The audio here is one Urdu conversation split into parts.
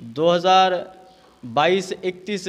2022 31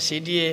CDA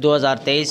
2023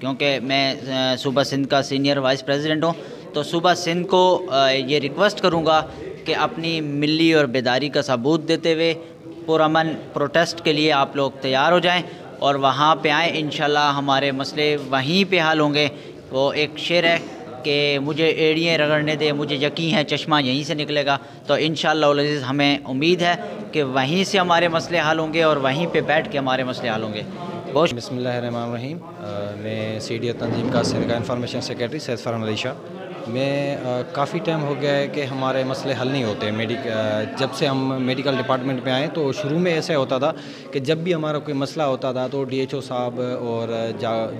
کیونکہ میں صوبہ سندھ کا سینئر وائس پریزیڈنٹ ہوں، تو صوبہ سندھ کو یہ ریکویسٹ کروں گا کہ اپنی ملی اور بیداری کا ثبوت دیتے ہوئے پرامن پروٹیسٹ کے لیے آپ لوگ تیار ہو جائیں اور وہاں پہ آئیں. انشاءاللہ ہمارے مسئلے وہیں پہ حل ہوں گے. وہ ایک شعر ہے کہ مجھے ایڑیاں رگڑنے دے، مجھے یقین ہے چشمہ یہیں سے نکلے گا. تو انشاءاللہ العزیز ہمیں امید ہے کہ وہیں سے ہمارے مسئلے حل ہوں گے اور وہیں پہ بیٹھ کے ہمارے مسئلے حل ہوں گے. بہت بسم اللہ الرحمن الرحیم. میں CDA تنظیم کا سرکار انفارمیشن سیکریٹری سید فرحان علی شاہ. میں کافی ٹائم ہو گیا ہے کہ ہمارے مسئلے حل نہیں ہوتے. جب سے ہم میڈیکل ڈپارٹمنٹ میں آئے تو شروع میں ایسا ہوتا تھا کہ جب بھی ہمارا کوئی مسئلہ ہوتا تھا تو DHO صاحب اور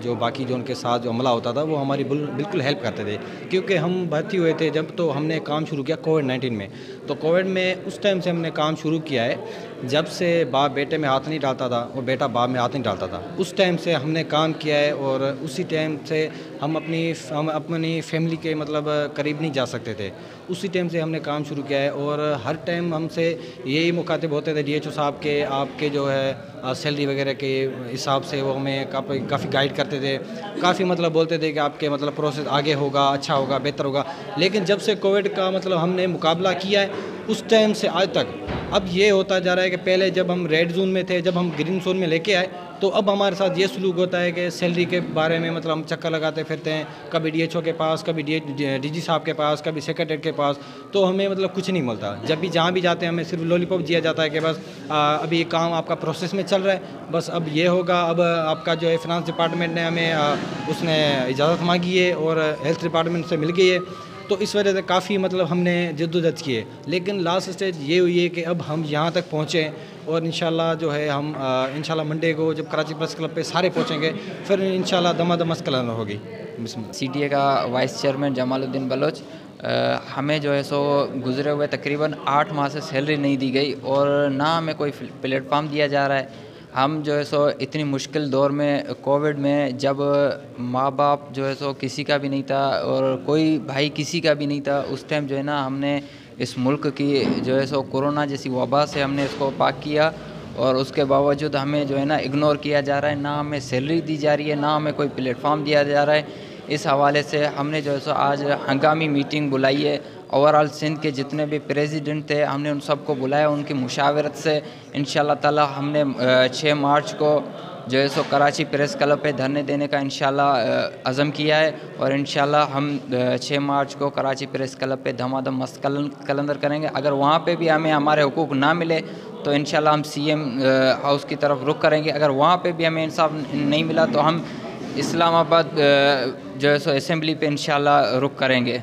جو باقی جو ان کے ساتھ جو عملہ ہوتا تھا وہ ہماری بالکل ہیلپ کرتے تھے. کیونکہ ہم بھرتی ہوئے تھے جب، تو ہم نے کام شروع کیا کووڈ-19 میں. تو کووڈ میں اس ٹائم سے ہم نے کام شروع کیا ہے. جب سے باپ بیٹے میں ہاتھ نہیں ڈالتا تھا اور بیٹا باپ میں ہاتھ نہیں ڈالتا تھا، اس ٹائم سے ہم نے کام کیا ہے. اور اسی ٹائم سے ہم اپنی فیملی کے مطلب قریب نہیں جا سکتے تھے. اسی ٹائم سے ہم نے کام شروع کیا ہے. اور ہر ٹائم ہم سے یہی مخاطب ہوتے تھے DHO صاحب کے، آپ کے جو ہے سیلری وغیرہ کے حساب سے وہ ہمیں کافی گائیڈ کرتے تھے. کافی مطلب بولتے تھے کہ آپ کے مطلب پروسیس آگے ہوگا، اچھا ہوگا، بہتر ہوگا. لیکن جب سے کووڈ کا مطلب ہم نے مقابلہ کیا ہے اس ٹائم سے آج تک اب یہ ہوتا جا رہا ہے کہ پہلے جب ہم ریڈ زون میں تھے، جب ہم گرین زون میں لے کے آئے تو اب ہمارے ساتھ یہ سلوک ہوتا ہے کہ سیلری کے بارے میں مطلب ہم چکر لگاتے پھرتے ہیں، کبھی DHO کے پاس، کبھی DG صاحب کے پاس، کبھی سیکریٹریٹ کے پاس. تو ہمیں مطلب کچھ نہیں ملتا. جب بھی جہاں بھی جاتے ہیں ہمیں صرف لولی پاپ دیا جاتا ہے کہ بس ابھی یہ کام آپ کا پروسیس میں چل رہا ہے، بس اب یہ ہوگا. اب آپ کا جو ہے فنانس ڈپارٹمنٹ نے ہمیں اس نے اجازت مانگی ہے اور ہیلتھ ڈپارٹمنٹ سے مل گئی ہے. تو اس وجہ سے کافی مطلب ہم نے جدوجہد کی ہے. لیکن لاسٹ اسٹیج یہ ہوئی ہے کہ اب ہم یہاں تک پہنچے اور انشاءاللہ جو ہے ہم انشاءاللہ منڈے کو جب کراچی پریس کلب پہ سارے پہنچیں گے پھر انشاءاللہ دمادم مسکلن ہوگی. CDA کا وائس چیئرمین جمال الدین بلوچ. ہمیں جو ہے سو گزرے ہوئے تقریباً 8 ماہ سے سیلری نہیں دی گئی اور نہ ہمیں کوئی پلیٹ فارم دیا جا رہا ہے. ہم جو ہے سو اتنی مشکل دور میں کووڈ میں جب ماں باپ جو ہے سو کسی کا بھی نہیں تھا اور کوئی بھائی کسی کا بھی نہیں تھا، اس ٹائم جو ہے نا ہم نے اس ملک کی جو ہے سو کورونا جیسی وبا سے ہم نے اس کو پاک کیا اور اس کے باوجود ہمیں جو ہے نا اگنور کیا جا رہا ہے. نہ ہمیں سیلری دی جا رہی ہے، نہ ہمیں کوئی پلیٹ فارم دیا جا رہا ہے. اس حوالے سے ہم نے جو ہے سو آج ہنگامی میٹنگ بلائی ہے. اوورال سندھ کے جتنے بھی پریزیڈنٹ تھے ہم نے ان سب کو بلایا. ان کی مشاورت سے انشاءاللہ تعالی ہم نے 6 مارچ کو جو ہے سو کراچی پریس کلب پہ دھرنے دینے کا انشاءاللہ عزم کیا ہے اور انشاءاللہ ہم 6 مارچ کو کراچی پریس کلب پہ دھمادم مست کلندر کریں گے. اگر وہاں پہ بھی ہمیں ہمارے حقوق نہ ملے تو انشاءاللہ ہم CM ہاؤس کی طرف رخ کریں گے. اگر وہاں پہ بھی ہمیں انصاف نہیں ملا تو ہم اسلام آباد جو ہے سو اسمبلی پہ انشاءاللہ رخ کریں گے.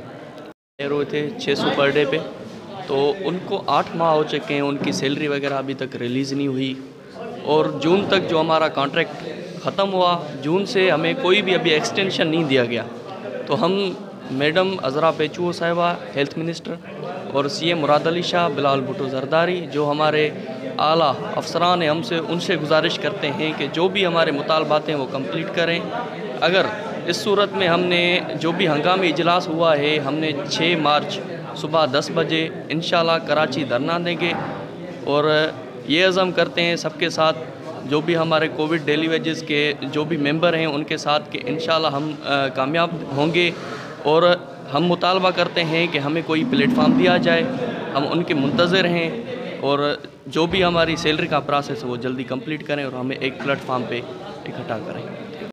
ہوئے تھے 600 پر ڈے پہ، تو ان کو 8 ماہ ہو چکے ہیں، ان کی سیلری وغیرہ ابھی تک ریلیز نہیں ہوئی. اور جون تک جو ہمارا کانٹریکٹ ختم ہوا، جون سے ہمیں کوئی بھی ابھی ایکسٹینشن نہیں دیا گیا. تو ہم میڈم عذرا پیچو صاحبہ ہیلتھ منسٹر اور CM مراد علی شاہ، بلال بھٹو زرداری جو ہمارے اعلیٰ افسران ہیں، ان سے گزارش کرتے ہیں کہ جو بھی ہمارے مطالبات ہیں وہ کمپلیٹ کریں. اگر اس صورت میں ہم نے جو بھی ہنگامی اجلاس ہوا ہے، ہم نے 6 مارچ صبح 10 بجے انشاءاللہ کراچی دھرنا دیں گے اور یہ عزم کرتے ہیں سب کے ساتھ جو بھی ہمارے کووڈ ڈیلی ویجز کے جو بھی ممبر ہیں ان کے ساتھ کہ انشاءاللہ ہم کامیاب ہوں گے. اور ہم مطالبہ کرتے ہیں کہ ہمیں کوئی پلیٹ فارم دیا جائے. ہم ان کے منتظر ہیں اور جو بھی ہماری سیلری کا پروسیس ہے وہ جلدی کمپلیٹ کریں اور ہمیں ایک پلیٹ فارم پہ اکٹھا کریں.